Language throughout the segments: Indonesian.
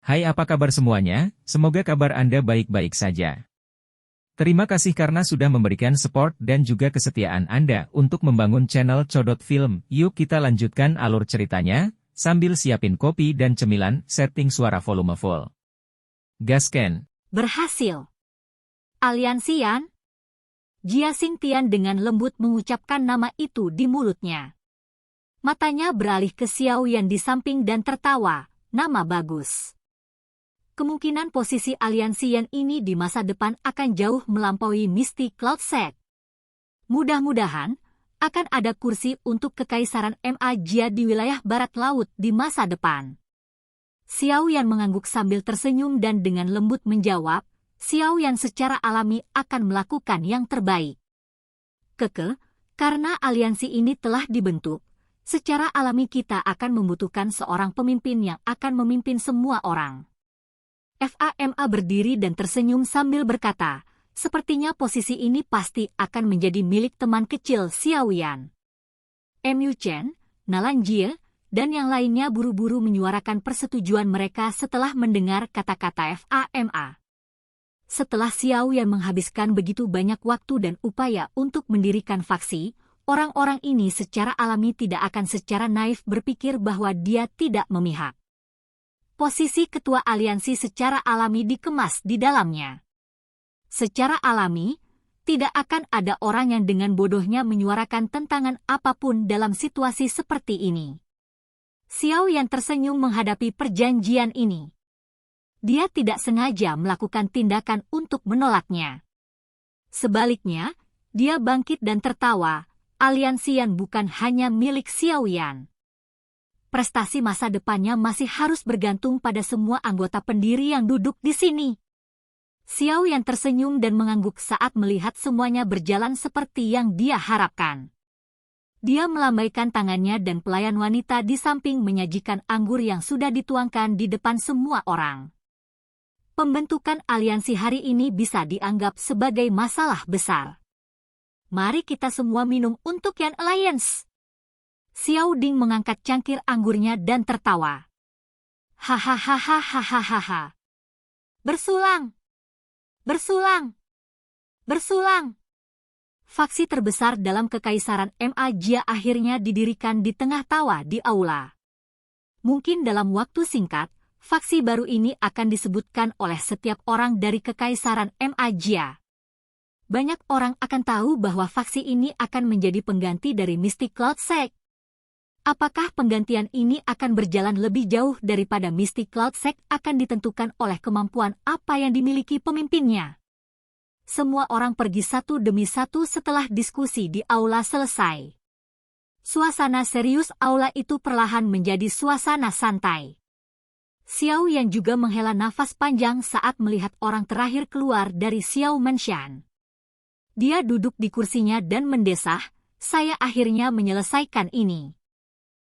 Hai, apa kabar semuanya? Semoga kabar Anda baik-baik saja. Terima kasih karena sudah memberikan support dan juga kesetiaan Anda untuk membangun channel Codot Film. Yuk kita lanjutkan alur ceritanya, sambil siapin kopi dan cemilan, setting suara volume full. Gasken. Berhasil. Aliansian? Jia Xingtian dengan lembut mengucapkan nama itu di mulutnya. Matanya beralih ke Xiao Yan di samping dan tertawa, nama bagus. Kemungkinan posisi Aliansian ini di masa depan akan jauh melampaui Misty Cloud Sect. Mudah-mudahan, akan ada kursi untuk Kekaisaran MA Jia di wilayah Barat Laut di masa depan. Xiao Yan mengangguk sambil tersenyum dan dengan lembut menjawab, Xiao Yan secara alami akan melakukan yang terbaik. Karena aliansi ini telah dibentuk, secara alami kita akan membutuhkan seorang pemimpin yang akan memimpin semua orang. FAMA berdiri dan tersenyum sambil berkata, sepertinya posisi ini pasti akan menjadi milik teman kecil Xiao Yan. Mu Chen, Nalan Jie, dan yang lainnya buru-buru menyuarakan persetujuan mereka setelah mendengar kata-kata FAMA. Setelah Xiao Yan menghabiskan begitu banyak waktu dan upaya untuk mendirikan faksi, orang-orang ini secara alami tidak akan secara naif berpikir bahwa dia tidak memihak. Posisi ketua aliansi secara alami dikemas di dalamnya. Secara alami, tidak akan ada orang yang dengan bodohnya menyuarakan tentangan apapun dalam situasi seperti ini. Xiao Yan tersenyum menghadapi perjanjian ini. Dia tidak sengaja melakukan tindakan untuk menolaknya. Sebaliknya, dia bangkit dan tertawa, Aliansian bukan hanya milik Xiao Yan. Prestasi masa depannya masih harus bergantung pada semua anggota pendiri yang duduk di sini. Xiao Yan tersenyum dan mengangguk saat melihat semuanya berjalan seperti yang dia harapkan. Dia melambaikan tangannya dan pelayan wanita di samping menyajikan anggur yang sudah dituangkan di depan semua orang. Pembentukan aliansi hari ini bisa dianggap sebagai masalah besar. Mari kita semua minum untuk Yan Alliance. Xiao Ding mengangkat cangkir anggurnya dan tertawa. Hahaha. Bersulang. Bersulang. Bersulang. Faksi terbesar dalam Kekaisaran MA Jia akhirnya didirikan di tengah tawa di aula. Mungkin dalam waktu singkat, faksi baru ini akan disebutkan oleh setiap orang dari Kekaisaran MA Jia. Banyak orang akan tahu bahwa faksi ini akan menjadi pengganti dari Misty Cloud Sect. Apakah penggantian ini akan berjalan lebih jauh daripada Misty Cloud Sect akan ditentukan oleh kemampuan apa yang dimiliki pemimpinnya. Semua orang pergi satu demi satu setelah diskusi di aula selesai. Suasana serius aula itu perlahan menjadi suasana santai. Xiao Yan juga menghela nafas panjang saat melihat orang terakhir keluar dari Xiao Menshan. Dia duduk di kursinya dan mendesah, saya akhirnya menyelesaikan ini.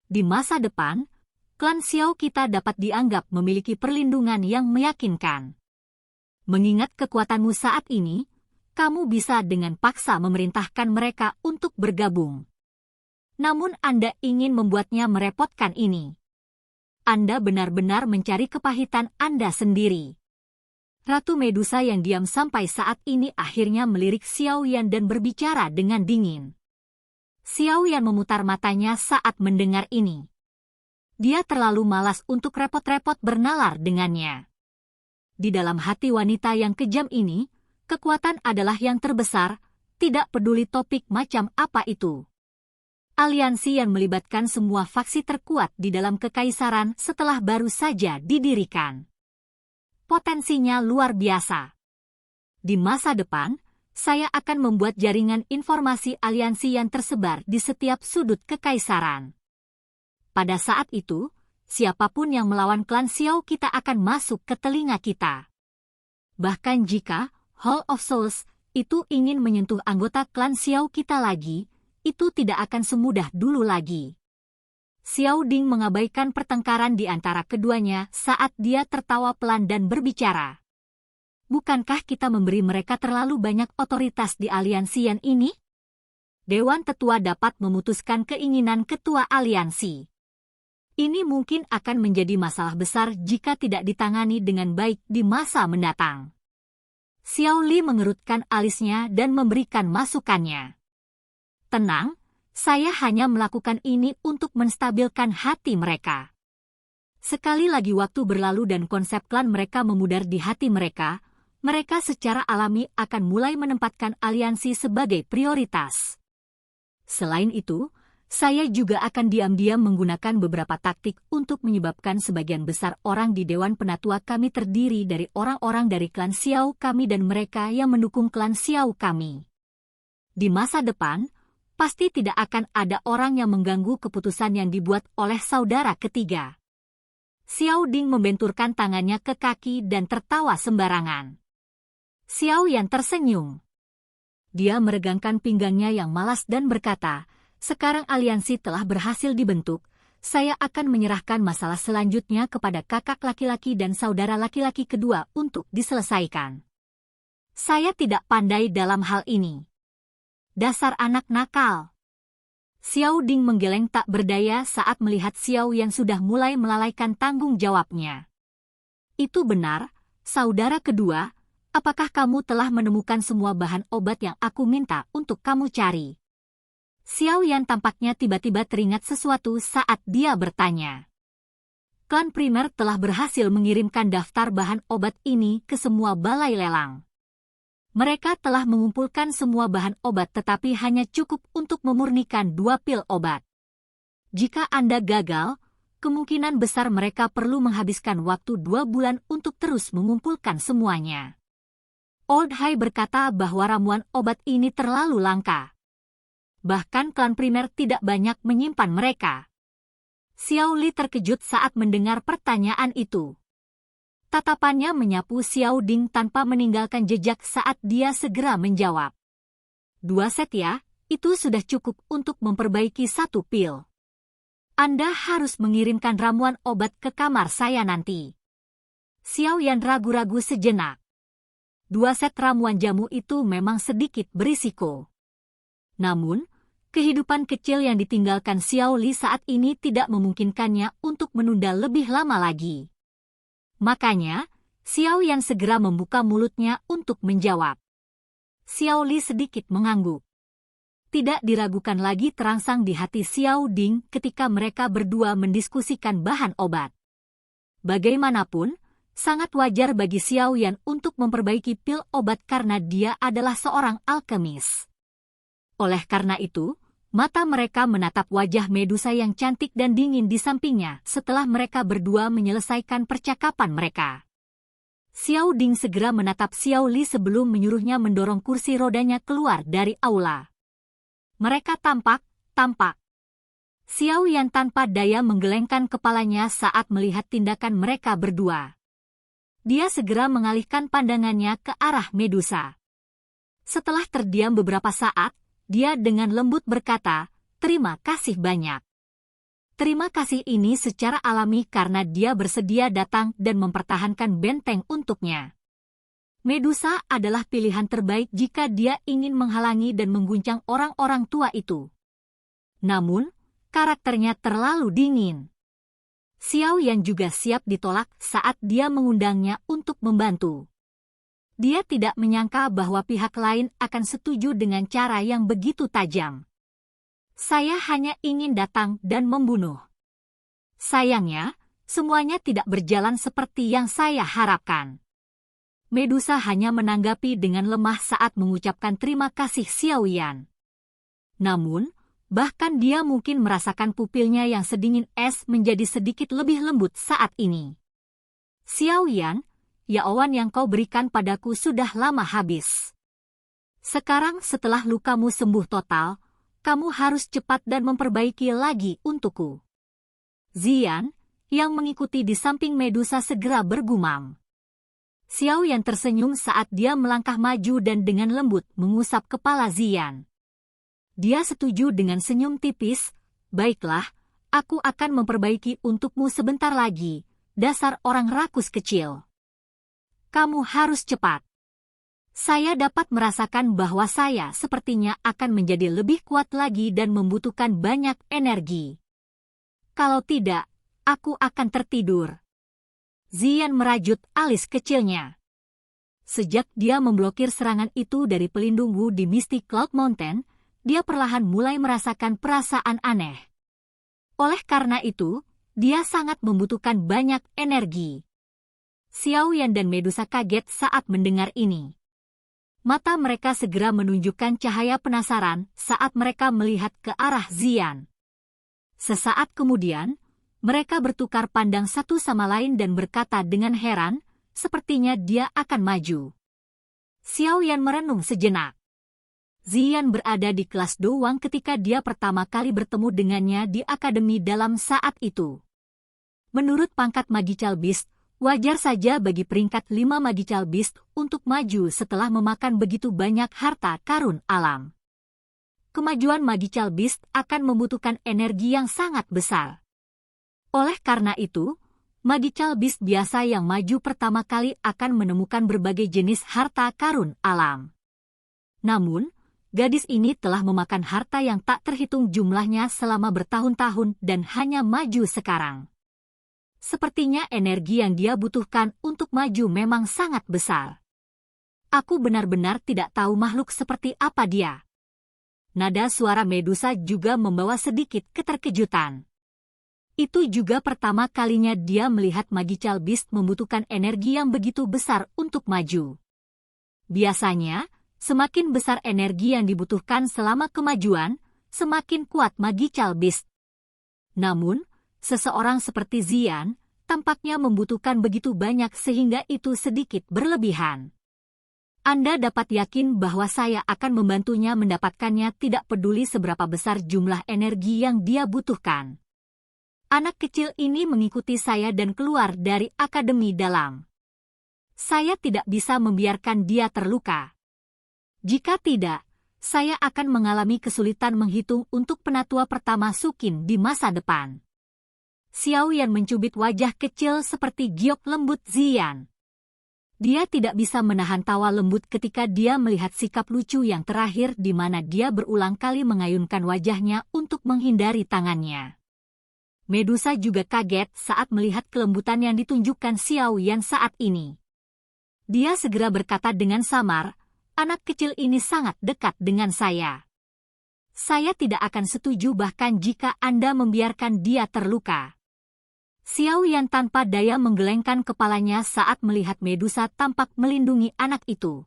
Di masa depan, klan Xiao kita dapat dianggap memiliki perlindungan yang meyakinkan. Mengingat kekuatanmu saat ini, kamu bisa dengan paksa memerintahkan mereka untuk bergabung. Namun Anda ingin membuatnya merepotkan ini. Anda benar-benar mencari kepahitan Anda sendiri. Ratu Medusa yang diam sampai saat ini akhirnya melirik Xiao Yan dan berbicara dengan dingin. Xiao Yan memutar matanya saat mendengar ini. Dia terlalu malas untuk repot-repot bernalar dengannya. Di dalam hati wanita yang kejam ini, kekuatan adalah yang terbesar, tidak peduli topik macam apa itu. Aliansi yang melibatkan semua faksi terkuat di dalam kekaisaran setelah baru saja didirikan. Potensinya luar biasa. Di masa depan, saya akan membuat jaringan informasi aliansi yang tersebar di setiap sudut kekaisaran. Pada saat itu, siapapun yang melawan klan Xiao kita akan masuk ke telinga kita. Bahkan jika Hall of Souls itu ingin menyentuh anggota klan Xiao kita lagi, itu tidak akan semudah dulu lagi. Xiao Ding mengabaikan pertengkaran di antara keduanya saat dia tertawa pelan dan berbicara. Bukankah kita memberi mereka terlalu banyak otoritas di aliansi yang ini? Dewan Tetua dapat memutuskan keinginan ketua aliansi. Ini mungkin akan menjadi masalah besar jika tidak ditangani dengan baik di masa mendatang. Xiao Li mengerutkan alisnya dan memberikan masukannya. Tenang, saya hanya melakukan ini untuk menstabilkan hati mereka. Sekali lagi waktu berlalu dan konsep klan mereka memudar di hati mereka, mereka secara alami akan mulai menempatkan aliansi sebagai prioritas. Selain itu, saya juga akan diam-diam menggunakan beberapa taktik untuk menyebabkan sebagian besar orang di Dewan Penatua kami terdiri dari orang-orang dari klan Xiao kami dan mereka yang mendukung klan Xiao kami. Di masa depan, pasti tidak akan ada orang yang mengganggu keputusan yang dibuat oleh saudara ketiga. Xiao Ding membenturkan tangannya ke kaki dan tertawa sembarangan. Xiao Yan tersenyum. Dia meregangkan pinggangnya yang malas dan berkata, sekarang aliansi telah berhasil dibentuk, saya akan menyerahkan masalah selanjutnya kepada kakak laki-laki dan saudara laki-laki kedua untuk diselesaikan. Saya tidak pandai dalam hal ini. Dasar anak nakal. Xiao Ding menggeleng tak berdaya saat melihat Xiao yang sudah mulai melalaikan tanggung jawabnya. Itu benar, saudara kedua, apakah kamu telah menemukan semua bahan obat yang aku minta untuk kamu cari? Xiao Yan tampaknya tiba-tiba teringat sesuatu saat dia bertanya. Klan primer telah berhasil mengirimkan daftar bahan obat ini ke semua balai lelang. Mereka telah mengumpulkan semua bahan obat tetapi hanya cukup untuk memurnikan 2 pil obat. Jika Anda gagal, kemungkinan besar mereka perlu menghabiskan waktu 2 bulan untuk terus mengumpulkan semuanya. Old Hai berkata bahwa ramuan obat ini terlalu langka. Bahkan klan primer tidak banyak menyimpan mereka. Xiao Li terkejut saat mendengar pertanyaan itu. Tatapannya menyapu Xiao Ding tanpa meninggalkan jejak saat dia segera menjawab. 2 set ya, itu sudah cukup untuk memperbaiki 1 pil. Anda harus mengirimkan ramuan obat ke kamar saya nanti. Xiao Yan ragu-ragu sejenak. 2 set ramuan jamu itu memang sedikit berisiko. Namun, kehidupan kecil yang ditinggalkan Xiao Li saat ini tidak memungkinkannya untuk menunda lebih lama lagi. Makanya, Xiao Yan segera membuka mulutnya untuk menjawab. Xiao Li sedikit mengangguk. Tidak diragukan lagi terangsang di hati Xiao Ding ketika mereka berdua mendiskusikan bahan obat. Bagaimanapun, sangat wajar bagi Xiao Yan untuk memperbaiki pil obat karena dia adalah seorang alkemis. Oleh karena itu, mata mereka menatap wajah Medusa yang cantik dan dingin di sampingnya setelah mereka berdua menyelesaikan percakapan mereka. Xiao Ding segera menatap Xiao Li sebelum menyuruhnya mendorong kursi rodanya keluar dari aula. Mereka tampak. Xiao Yan tanpa daya menggelengkan kepalanya saat melihat tindakan mereka berdua. Dia segera mengalihkan pandangannya ke arah Medusa. Setelah terdiam beberapa saat, dia dengan lembut berkata, terima kasih banyak. Terima kasih ini secara alami karena dia bersedia datang dan mempertahankan benteng untuknya. Medusa adalah pilihan terbaik jika dia ingin menghalangi dan mengguncang orang-orang tua itu. Namun, karakternya terlalu dingin. Xiao Yan juga siap ditolak saat dia mengundangnya untuk membantu. Dia tidak menyangka bahwa pihak lain akan setuju dengan cara yang begitu tajam. Saya hanya ingin datang dan membunuh. Sayangnya, semuanya tidak berjalan seperti yang saya harapkan. Medusa hanya menanggapi dengan lemah saat mengucapkan terima kasih Xiao Yan. Namun, bahkan dia mungkin merasakan pupilnya yang sedingin es menjadi sedikit lebih lembut saat ini. Xiao Yan, yaoan yang kau berikan padaku sudah lama habis. Sekarang setelah lukamu sembuh total, kamu harus cepat dan memperbaiki lagi untukku. Ziyan, yang mengikuti di samping Medusa segera bergumam. Xiao Yan tersenyum saat dia melangkah maju dan dengan lembut mengusap kepala Ziyan. Dia setuju dengan senyum tipis, baiklah, aku akan memperbaiki untukmu sebentar lagi, dasar orang rakus kecil. Kamu harus cepat. Saya dapat merasakan bahwa saya sepertinya akan menjadi lebih kuat lagi dan membutuhkan banyak energi. Kalau tidak, aku akan tertidur. Zian merajut alis kecilnya. Sejak dia memblokir serangan itu dari pelindung Wu di Mystic Cloud Mountain, dia perlahan mulai merasakan perasaan aneh. Oleh karena itu, dia sangat membutuhkan banyak energi. Xiao Yan dan Medusa kaget saat mendengar ini. Mata mereka segera menunjukkan cahaya penasaran saat mereka melihat ke arah Zian. Sesaat kemudian, mereka bertukar pandang satu sama lain dan berkata dengan heran, sepertinya dia akan maju. Xiao Yan merenung sejenak. Zian berada di kelas doang ketika dia pertama kali bertemu dengannya di akademi dalam saat itu. Menurut pangkat Magical Beast, wajar saja bagi peringkat 5 Magical Beast untuk maju setelah memakan begitu banyak harta karun alam. Kemajuan Magical Beast akan membutuhkan energi yang sangat besar. Oleh karena itu, Magical Beast biasa yang maju pertama kali akan menemukan berbagai jenis harta karun alam. Namun, gadis ini telah memakan harta yang tak terhitung jumlahnya selama bertahun-tahun dan hanya maju sekarang. Sepertinya energi yang dia butuhkan untuk maju memang sangat besar. Aku benar-benar tidak tahu makhluk seperti apa dia. Nada suara Medusa juga membawa sedikit keterkejutan. Itu juga pertama kalinya dia melihat Magical Beast membutuhkan energi yang begitu besar untuk maju. Biasanya, semakin besar energi yang dibutuhkan selama kemajuan, semakin kuat Magical Beast. Namun, seseorang seperti Zian, tampaknya membutuhkan begitu banyak sehingga itu sedikit berlebihan. Anda dapat yakin bahwa saya akan membantunya mendapatkannya tidak peduli seberapa besar jumlah energi yang dia butuhkan. Anak kecil ini mengikuti saya dan keluar dari akademi dalam. Saya tidak bisa membiarkan dia terluka. Jika tidak, saya akan mengalami kesulitan menghitung untuk penatua pertama Sukin di masa depan. Xiao Yan mencubit wajah kecil seperti giok lembut Zian. Dia tidak bisa menahan tawa lembut ketika dia melihat sikap lucu yang terakhir di mana dia berulang kali mengayunkan wajahnya untuk menghindari tangannya. Medusa juga kaget saat melihat kelembutan yang ditunjukkan Xiao Yan saat ini. Dia segera berkata dengan samar, anak kecil ini sangat dekat dengan saya. Saya tidak akan setuju bahkan jika Anda membiarkan dia terluka. Xiao Yan tanpa daya menggelengkan kepalanya saat melihat Medusa tampak melindungi anak itu.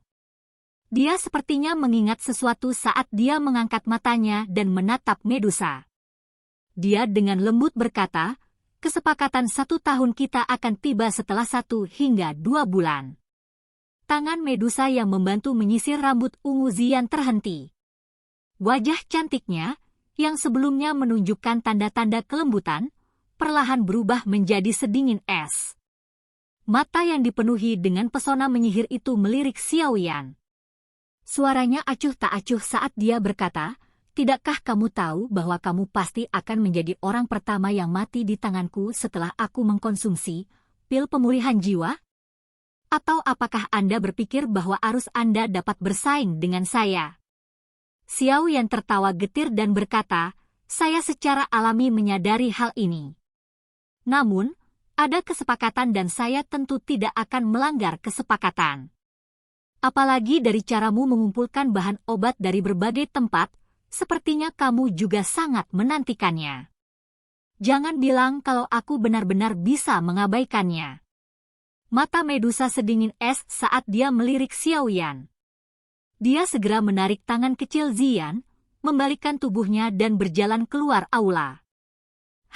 Dia sepertinya mengingat sesuatu saat dia mengangkat matanya dan menatap Medusa. Dia dengan lembut berkata, kesepakatan 1 tahun kita akan tiba setelah 1 hingga 2 bulan. Tangan Medusa yang membantu menyisir rambut ungu Zian terhenti. Wajah cantiknya, yang sebelumnya menunjukkan tanda-tanda kelembutan, perlahan berubah menjadi sedingin es. Mata yang dipenuhi dengan pesona menyihir itu melirik Xiao Yan. Suaranya acuh tak acuh saat dia berkata, tidakkah kamu tahu bahwa kamu pasti akan menjadi orang pertama yang mati di tanganku setelah aku mengkonsumsi pil pemulihan jiwa? Atau apakah Anda berpikir bahwa arus Anda dapat bersaing dengan saya? Xiao Yan tertawa getir dan berkata, saya secara alami menyadari hal ini. Namun, ada kesepakatan dan saya tentu tidak akan melanggar kesepakatan. Apalagi dari caramu mengumpulkan bahan obat dari berbagai tempat, sepertinya kamu juga sangat menantikannya. Jangan bilang kalau aku benar-benar bisa mengabaikannya. Mata Medusa sedingin es saat dia melirik Xiao Yan. Dia segera menarik tangan kecil Zian, membalikkan tubuhnya dan berjalan keluar aula.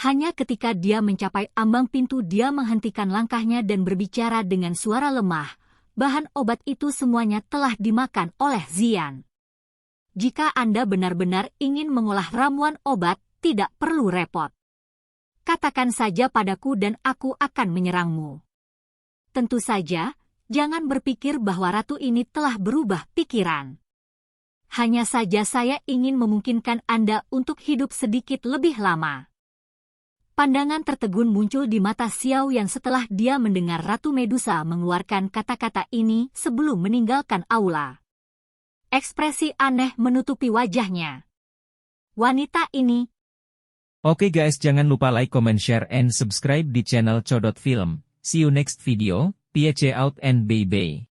Hanya ketika dia mencapai ambang pintu dia menghentikan langkahnya dan berbicara dengan suara lemah, bahan obat itu semuanya telah dimakan oleh Zian. Jika Anda benar-benar ingin mengolah ramuan obat, tidak perlu repot. Katakan saja padaku dan aku akan menyerangmu. Tentu saja, jangan berpikir bahwa ratu ini telah berubah pikiran. Hanya saja saya ingin memungkinkan Anda untuk hidup sedikit lebih lama. Pandangan tertegun muncul di mata Xiao Yan setelah dia mendengar Ratu Medusa mengeluarkan kata-kata ini sebelum meninggalkan aula. Ekspresi aneh menutupi wajahnya. Wanita ini Oke guys, jangan lupa like, comment, share, and subscribe di channel Codot Film. See you next video, peace out and bye-bye.